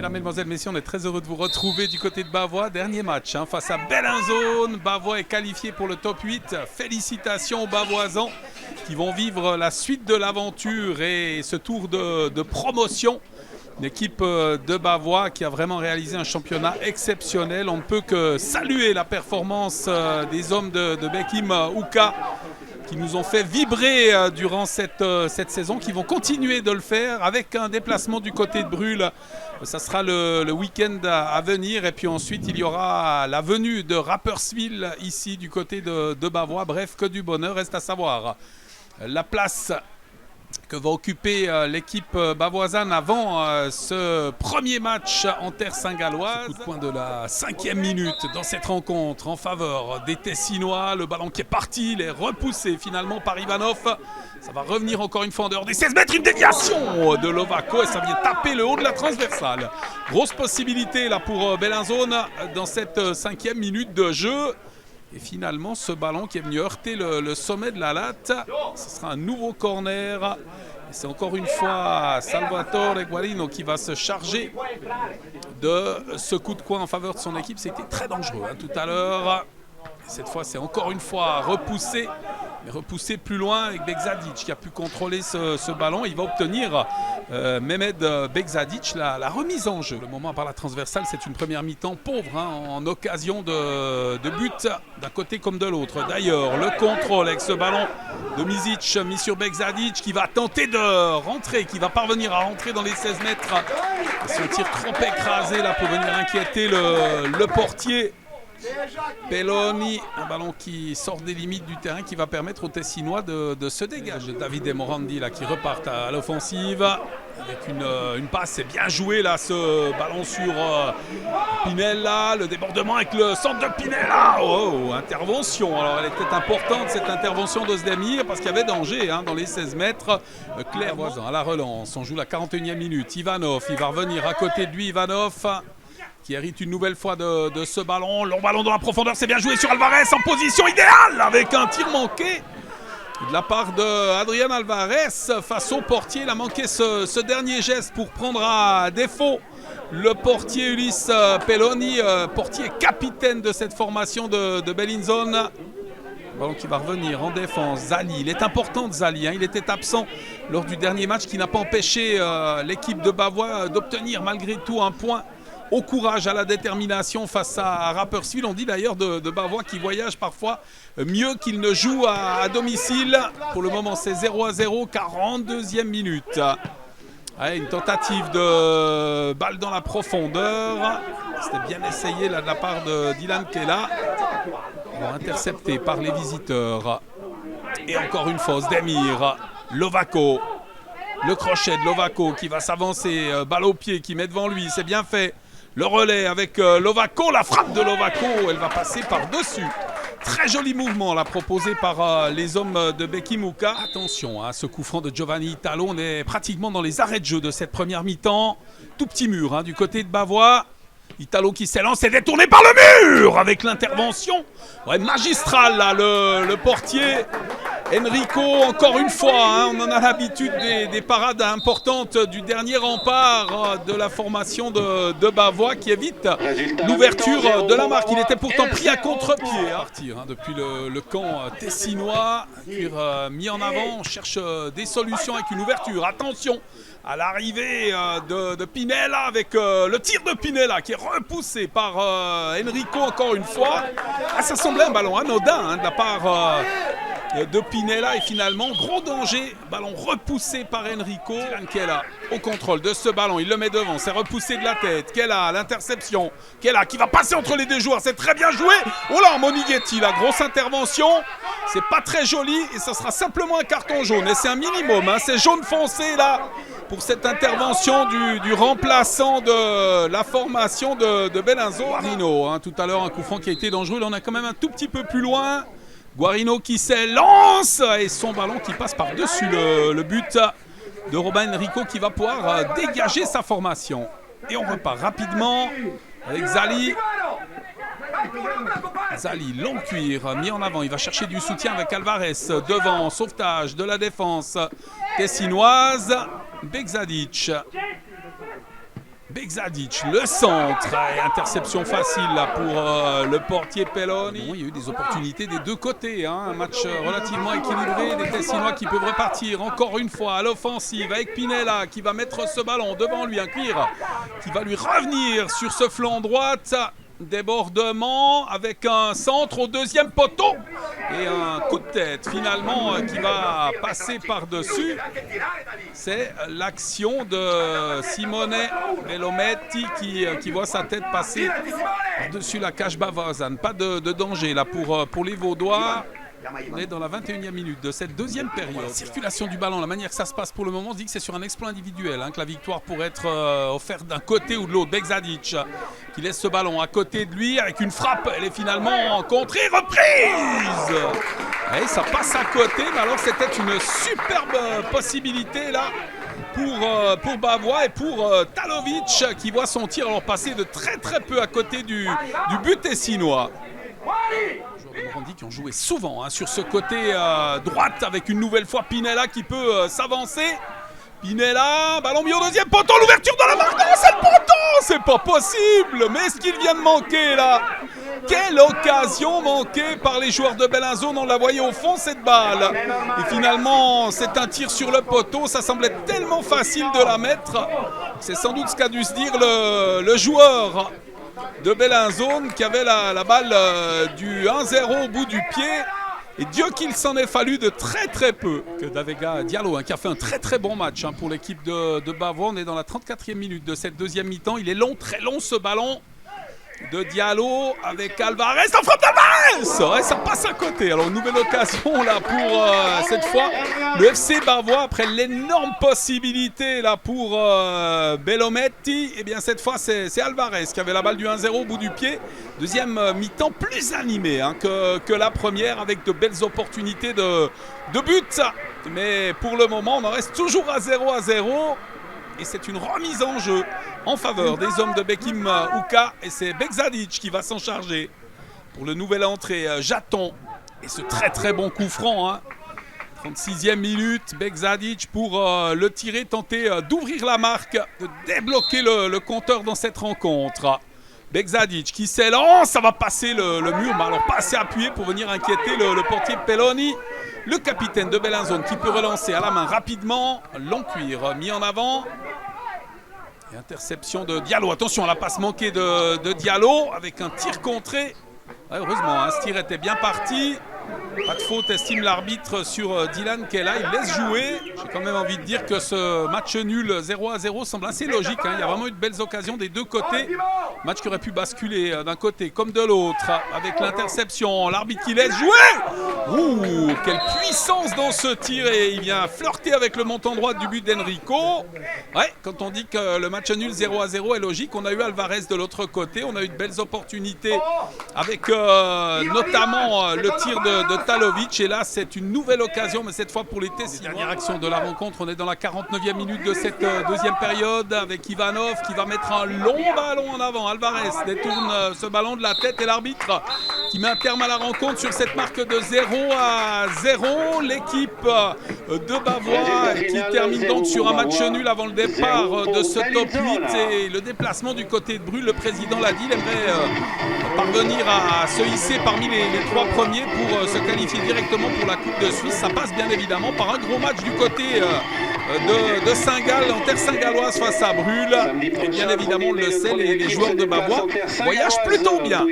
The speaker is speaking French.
Mesdames, Mesdemoiselles, Messieurs, on est très heureux de vous retrouver du côté de Bavois. Dernier match face à Bellinzone. Bavois est qualifié pour le top 8. Félicitations aux Bavoisans qui vont vivre la suite de l'aventure et ce tour de promotion. Une équipe de Bavois qui a vraiment réalisé un championnat exceptionnel. On ne peut que saluer la performance des hommes de Bekim Ouka qui nous ont fait vibrer durant cette saison, qui vont continuer de le faire avec un déplacement du côté de Brûle. Ça sera le week-end à venir et puis ensuite il y aura la venue de Rapperswil ici du côté de Bavois. Bref, que du bonheur, reste à savoir la place que va occuper l'équipe bavoisane avant ce premier match en terre saint-galloise. Coup de poing de la 5e minute dans cette rencontre en faveur des Tessinois. Le ballon qui est parti, il est repoussé finalement par Ivanov. Ça va revenir encore une fois en dehors des 16 mètres. Une déviation de Lovako et ça vient taper le haut de la transversale. Grosse possibilité là pour Bellinzone dans cette 5e minute de jeu. Et finalement, ce ballon qui est venu heurter le sommet de la latte, ce sera un nouveau corner. Et c'est encore une fois Salvatore Guarino qui va se charger de ce coup de coin en faveur de son équipe. C'était très dangereux tout à l'heure. Cette fois, c'est encore une fois repoussé. Mais repoussé plus loin avec Begzadic qui a pu contrôler ce ballon. Il va obtenir Mehmed Begzadic la remise en jeu. Le moment par la transversale, c'est une première mi-temps pauvre en occasion de but d'un côté comme de l'autre. D'ailleurs, le contrôle avec ce ballon de Mizic mis sur Begzadic qui va tenter de rentrer, qui va parvenir à rentrer dans les 16 mètres. Et son tir trop écrasé là pour venir inquiéter le portier. Peloni, un ballon qui sort des limites du terrain qui va permettre aux Tessinois de se dégager. David Morandi là, qui repartent à l'offensive avec une passe, c'est bien joué là ce ballon sur Pinella, le débordement avec le centre de Pinella. Oh, intervention, alors elle était importante cette intervention d'Ozdemir parce qu'il y avait danger dans les 16 mètres. Claire Voisin à la relance, on joue la 41e minute. Ivanov, il va revenir à côté de lui, Ivanov qui hérite une nouvelle fois de ce ballon. Long ballon dans la profondeur, c'est bien joué sur Alvarez en position idéale avec un tir manqué de la part d'Adrian Alvarez face au portier. Il a manqué ce dernier geste pour prendre à défaut le portier Ulysse Peloni, portier capitaine de cette formation de Bellinzone. Ballon qui va revenir en défense. Zali, il est important Zali, il était absent lors du dernier match qui n'a pas empêché l'équipe de Bavois d'obtenir malgré tout un point. Au courage, à la détermination face à Rapperswil. On dit d'ailleurs de Bavois qui voyage parfois mieux qu'il ne joue à domicile. Pour le moment, c'est 0-0, 42e minute. Allez, une tentative de balle dans la profondeur. C'était bien essayé là, de la part de Dylan Kela. Intercepté par les visiteurs. Et encore une fois, Demir, Lovako. Le crochet de Lovako qui va s'avancer. Balle au pied qui met devant lui. C'est bien fait. Le relais avec Lovako, la frappe de Lovako, elle va passer par-dessus. Très joli mouvement là proposé par les hommes de Bekim Ouka. Attention à ce coup franc de Giovanni Italo, on est pratiquement dans les arrêts de jeu de cette première mi-temps. Tout petit mur du côté de Bavois. Italo qui s'élance et détourné par le mur avec l'intervention magistrale là, le portier. Enrico, encore une fois, on en a l'habitude des parades importantes du dernier rempart de la formation de Bavois qui évite l'ouverture de la marque. Il était pourtant pris à contre-pied. Partir depuis le camp tessinois, mis en avant, on cherche des solutions avec une ouverture. Attention à l'arrivée de Pinella avec le tir de Pinella qui est repoussé par Enrico encore une fois. Ça semblait un ballon anodin de la part de Pinella et finalement gros danger, ballon repoussé par Enrico. Kela au contrôle de ce ballon, il le met devant, c'est repoussé de la tête. Kela, l'interception, Kela qui va passer entre les deux joueurs, c'est très bien joué. Oh là, Monighetti, la grosse intervention, c'est pas très joli et ça sera simplement un carton jaune et c'est un minimum, c'est jaune foncé là pour cette intervention du remplaçant de la formation de Bellinzone. Guarino, tout à l'heure un coup franc qui a été dangereux, là on est quand même un tout petit peu plus loin. Guarino qui s'élance et son ballon qui passe par-dessus le but de Robin Enrico qui va pouvoir dégager sa formation. Et on repart rapidement avec Zali. Zali, long cuir, mis en avant. Il va chercher du soutien avec Alvarez devant. Sauvetage de la défense tessinoise. Begzadic. Begzadic, le centre, et interception facile là pour le portier Pelloni. Bon, il y a eu des opportunités des deux côtés, hein. Un match relativement équilibré, des Tessinois qui peuvent repartir encore une fois à l'offensive avec Pinella qui va mettre ce ballon devant lui, un cuir qui va lui revenir sur ce flanc droite. Débordement avec un centre au deuxième poteau et un coup de tête finalement qui va passer par-dessus. C'est l'action de Simone Velometti qui voit sa tête passer par-dessus la cage bavazane. Pas de danger là pour les Vaudois. On est dans la 21e minute de cette deuxième période. La circulation du ballon, la manière que ça se passe pour le moment, se dit que c'est sur un exploit individuel, hein, que la victoire pourrait être offerte d'un côté ou de l'autre. Begzadic qui laisse ce ballon à côté de lui avec une frappe. Elle est finalement contrée, reprise. Et ça passe à côté, mais alors c'était une superbe possibilité là pour Bavois et pour Talovic qui voit son tir alors passer de très peu à côté du but tessinois. Morandi qui ont joué souvent sur ce côté droite avec une nouvelle fois Pinella qui peut s'avancer. Pinella, ballon mis au deuxième poteau, l'ouverture de la marque, oh, c'est le poteau, c'est pas possible, mais ce qu'il vient de manquer là, quelle occasion manquée par les joueurs de Bellinzone, on la voyait au fond cette balle, et finalement c'est un tir sur le poteau, ça semblait tellement facile de la mettre, c'est sans doute ce qu'a dû se dire le joueur de Bellinzone qui avait la balle du 1-0 au bout du pied. Et Dieu qu'il s'en est fallu de très peu. Que Davega Diallo qui a fait un très bon match pour l'équipe de Bavois. On est dans la 34e minute de cette deuxième mi-temps. Il est long, très long ce ballon de Diallo avec Alvarez. La frappe d'Alvarez, ça passe à côté. Alors nouvelle occasion là pour cette fois le FC Bavois après l'énorme possibilité là pour Velometti. Et bien cette fois c'est Alvarez qui avait la balle du 1-0 au bout du pied. Deuxième mi-temps plus animée que la première avec de belles opportunités de but. Mais pour le moment on en reste toujours à 0-0. Et c'est une remise en jeu en faveur des hommes de Bekim Uka. Et c'est Begzadic qui va s'en charger pour le nouvel entrée Jaton. Et ce très bon coup franc. 36e minute, Begzadic pour le tirer, tenter d'ouvrir la marque, de débloquer le compteur dans cette rencontre. Begzadic qui s'élance, ça va passer le mur, mais alors pas assez appuyé pour venir inquiéter le portier Pelloni. Le capitaine de Bellinzone qui peut relancer à la main rapidement. Long cuir mis en avant. Et interception de Diallo. Attention à la passe manquée de Diallo avec un tir contré. Ouais, heureusement, ce tir était bien parti. Pas de faute, estime l'arbitre sur Dylan Kella. Il laisse jouer. J'ai quand même envie de dire que ce match nul 0-0 semble assez logique. Il y a vraiment eu de belles occasions des deux côtés. Match qui aurait pu basculer d'un côté comme de l'autre. Avec l'interception, l'arbitre qui laisse jouer. Ouh, quelle puissance dans ce tir. Et il vient flirter avec le montant droit du but d'Enrico. Ouais, quand on dit que le match nul 0-0 est logique, on a eu Alvarez de l'autre côté. On a eu de belles opportunités avec notamment le tir de Talovic. Et là, c'est une nouvelle occasion, mais cette fois pour les Tessinois. Dernière action de la rencontre. On est dans la 49e minute de cette deuxième période avec Ivanov qui va mettre un long ballon en avant. Alvarez détourne ce ballon de la tête et l'arbitre qui met un terme à la rencontre sur cette marque de 0-0. L'équipe de Bavois qui termine donc sur un match nul avant le départ de ce top 8 et le déplacement du côté de Brûle. Le président l'a dit, il aimerait parvenir à se hisser parmi les trois premiers pour se qualifier directement pour la Coupe de Suisse. Ça passe bien évidemment par un gros match du côté de Saint-Gall, en terre saint-galloise face à Brûle. Et bien évidemment, on le sait, les joueurs de Bavois voyagent plutôt bien.